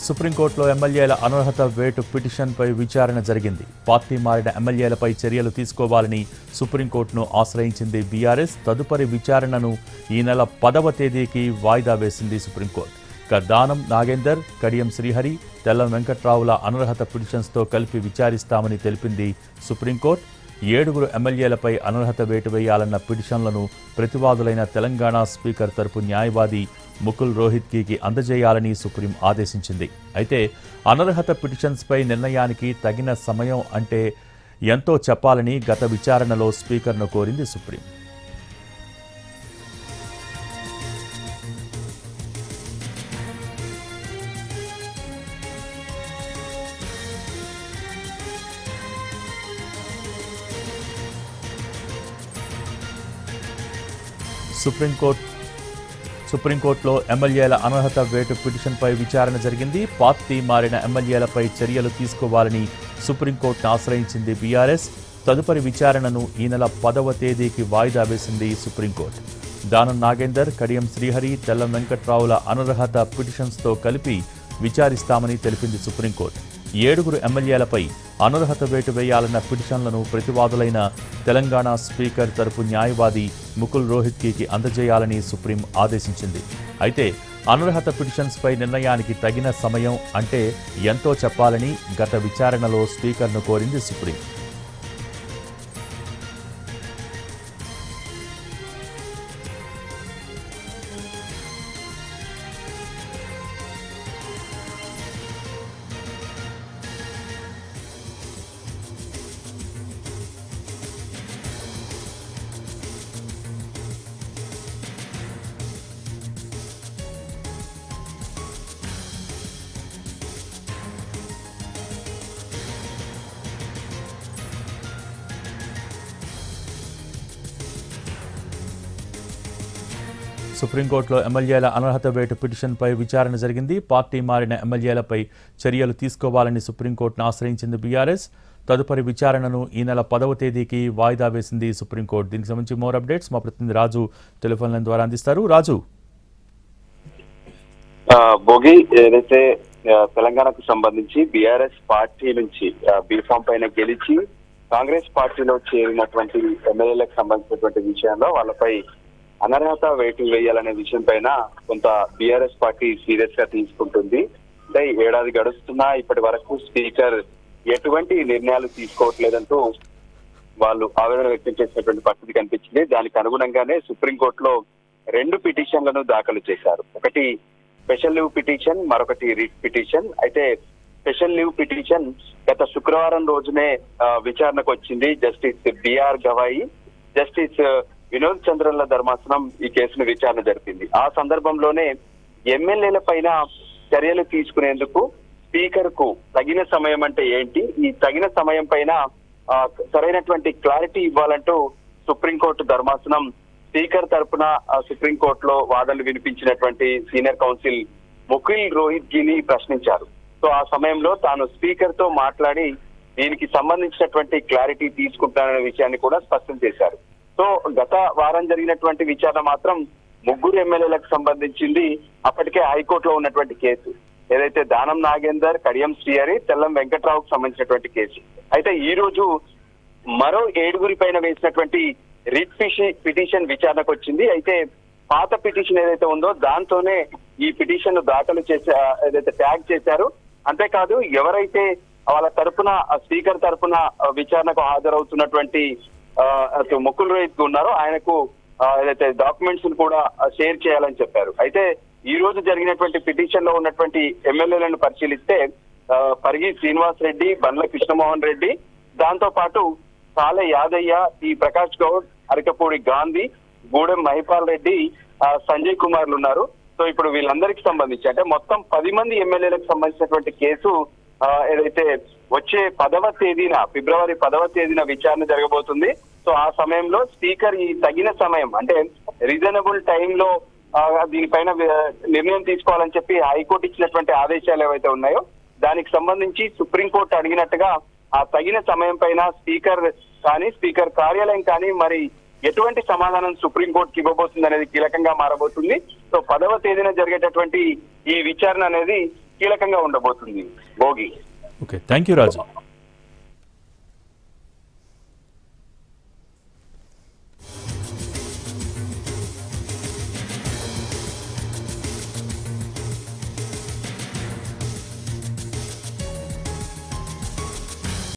సుప్రీంకోర్టులో ఎమ్మెల్యేల అనర్హత వేటు పిటిషన్పై విచారణ జరిగింది. పార్టీ మారిన ఎమ్మెల్యేలపై చర్యలు తీసుకోవాలని సుప్రీంకోర్టును ఆశ్రయించింది బీఆర్ఎస్. తదుపరి విచారణను ఈ నెల 10వ తేదీకి వాయిదా వేసింది సుప్రీంకోర్టు. దానం నాగేందర్, కడియం శ్రీహరి, తెల్లం వెంకట్రావుల అనర్హత పిటిషన్స్తో కలిపి విచారిస్తామని తెలిపింది సుప్రీంకోర్టు. 7 ఎమ్మెల్యేలపై అనర్హత వేటు వేయాలన్న పిటిషన్లను ప్రతివాదులైన తెలంగాణ స్పీకర్ తరపు న్యాయవాది ముకుల్ రోహిత్గీకి అందజేయాలని సుప్రీం ఆదేశించింది. అయితే అనర్హత పిటిషన్స్పై నిర్ణయానికి తగిన సమయం అంటే ఎంతో చెప్పాలని గత విచారణలో స్పీకర్ను కోరింది సుప్రీం. సుప్రీంకోర్టులో ఎమ్మెల్యేల అనర్హత వేటు పిటిషన్పై విచారణ జరిగింది. పార్టీ మారిన ఎమ్మెల్యేలపై చర్యలు తీసుకోవాలని సుప్రీంకోర్టును ఆశ్రయించింది బీఆర్ఎస్. తదుపరి విచారణను ఈ నెల 10వ తేదీకి వాయిదా వేసింది సుప్రీంకోర్టు. దానం నాగేందర్, కడియం శ్రీహరి, తెల్లం వెంకట్రావుల అనర్హత పిటిషన్స్తో కలిపి విచారిస్తామని తెలిపింది సుప్రీంకోర్టు. 7 ఎమ్మెల్యేలపై అనర్హత వేటు వేయాలన్న పిటిషన్లను ప్రతివాదులైన తెలంగాణ స్పీకర్ తరపు న్యాయవాది ముకుల్ రోహిత్గీకి అందజేయాలని సుప్రీం ఆదేశించింది. అయితే అనర్హత పిటిషన్స్పై నిర్ణయానికి తగిన సమయం అంటే ఎంతో చెప్పాలని గత విచారణలో స్పీకర్ను కోరింది సుప్రీం. సుప్రీంకోర్టులో ఎమ్మెల్యేల అనర్హత వేటు పిటిషన్పై విచారణ జరిగింది. పార్టీ మారిన ఎమ్మెల్యేలపై చర్యలు తీసుకోవాలని సుప్రీంకోర్టును ఆశ్రయించింది బీఆర్ఎస్. తదుపరి విచారణను ఈ నెల 10వ తేదీకి వాయిదా వేసింది సుప్రీంకోర్టు. దీనికి సంబంధించి మోర్ అప్డేట్స్ మా ప్రతినిధి రాజు టెలిఫోన్ లైన్ ద్వారా అందిస్తారు. రాజు, భోగి ఏదైతే తెలంగాణకు సంబంధించి బీఆర్ఎస్ పార్టీ నుంచి బీఫామ్ పైన గెలిచి కాంగ్రెస్ పార్టీలో చేరినటువంటి ఎమ్మెల్యేలకు సంబంధించినటువంటి విషయంలో వాళ్ళపై అనర్హత వేటు వేయాలనే విషయం పైన కొంత బీఆర్ఎస్ పార్టీ సీరియస్ గా తీసుకుంటుంది. అంటే ఏడాది గడుస్తున్నా ఇప్పటి వరకు స్పీకర్ ఎటువంటి నిర్ణయాలు తీసుకోవట్లేదంటూ వాళ్ళు ఆవేదన వ్యక్తం చేసినటువంటి పరిస్థితి కనిపించింది. దానికి అనుగుణంగానే సుప్రీంకోర్టులో 2 పిటిషన్లను దాఖలు చేశారు. ఒకటి స్పెషల్ లీవ్ పిటిషన్, మరొకటి రిట్ పిటిషన్. అయితే స్పెషల్ లీవ్ పిటిషన్ గత శుక్రవారం రోజునే విచారణకు వచ్చింది. Justice B R Gavai, justice Vinod చంద్రన్ల ధర్మాసనం ఈ కేసును విచారణ జరిపింది. ఆ సందర్భంలోనే ఎమ్మెల్యేల పైన చర్యలు తీసుకునేందుకు స్పీకర్ కు తగిన సమయం అంటే ఏంటి, ఈ తగిన సమయం పైన సరైనటువంటి క్లారిటీ ఇవ్వాలంటూ సుప్రీంకోర్టు ధర్మాసనం స్పీకర్ తరపున సుప్రీంకోర్టులో వాదనలు వినిపించినటువంటి సీనియర్ కౌన్సిల్ ముకుల్ రోహిత్గీని ప్రశ్నించారు. సో ఆ సమయంలో తాను స్పీకర్ తో మాట్లాడి దీనికి సంబంధించినటువంటి క్లారిటీ తీసుకుంటాననే విషయాన్ని కూడా స్పష్టం చేశారు. సో గత వారం జరిగినటువంటి విచారణ మాత్రం 3 ఎమ్మెల్యేలకు సంబంధించింది. అప్పటికే హైకోర్టులో ఉన్నటువంటి కేసు ఏదైతే దానం నాగేందర్, కడియం శ్రీహరి, తెల్లం వెంకట్రావుకు సంబంధించినటువంటి కేసు. అయితే ఈ రోజు మరో 7 పైన వేసినటువంటి రిట్ పిటిషన్ విచారణకు వచ్చింది. అయితే పాత పిటిషన్ ఏదైతే ఉందో దాంతోనే ఈ పిటిషన్ దాఖలు చేసే ఏదైతే ట్యాగ్ చేశారు. అంతేకాదు ఎవరైతే వాళ్ళ తరపున స్పీకర్ తరపున విచారణకు హాజరవుతున్నటువంటి ముకుల్ రోహిత్ ఉన్నారో ఆయనకు ఏదైతే డాక్యుమెంట్స్ కూడా షేర్ చేయాలని చెప్పారు. అయితే ఈ రోజు జరిగినటువంటి పిటిషన్ లో ఉన్నటువంటి ఎమ్మెల్యేలను పరిశీలిస్తే పరిగి శ్రీనివాస్ రెడ్డి, బండ్ల కృష్ణమోహన్ రెడ్డి, దాంతో పాటు సాలె యాదయ్య, టి ప్రకాష్ గౌడ్, అరకపూడి గాంధీ, గూడెం మహిపాల్ రెడ్డి, సంజయ్ కుమార్లు ఉన్నారు. సో ఇప్పుడు వీళ్ళందరికీ సంబంధించి అంటే మొత్తం 10 మంది ఎమ్మెల్యేలకు సంబంధించినటువంటి కేసు ఏదైతే వచ్చే 10వ తేదీన ఫిబ్రవరి 10వ తేదీన విచారణ జరగబోతుంది. సో ఆ సమయంలో స్పీకర్ ఈ తగిన సమయం అంటే రీజనబుల్ టైంలో దీనిపైన నిర్ణయం తీసుకోవాలని చెప్పి హైకోర్టు ఇచ్చినటువంటి ఆదేశాలు ఏవైతే ఉన్నాయో దానికి సంబంధించి సుప్రీంకోర్టు అడిగినట్టుగా ఆ తగిన సమయం పైన స్పీకర్ కానీ స్పీకర్ కార్యాలయం కానీ మరి ఎటువంటి సమాధానం సుప్రీంకోర్టుకి ఇవ్వబోతుంది అనేది కీలకంగా మారబోతుంది. సో 10వ తేదీన జరిగేటటువంటి ఈ విచారణ అనేది కీలకంగా ఉండబోతుంది Bhogi. Okay, thank you Raju.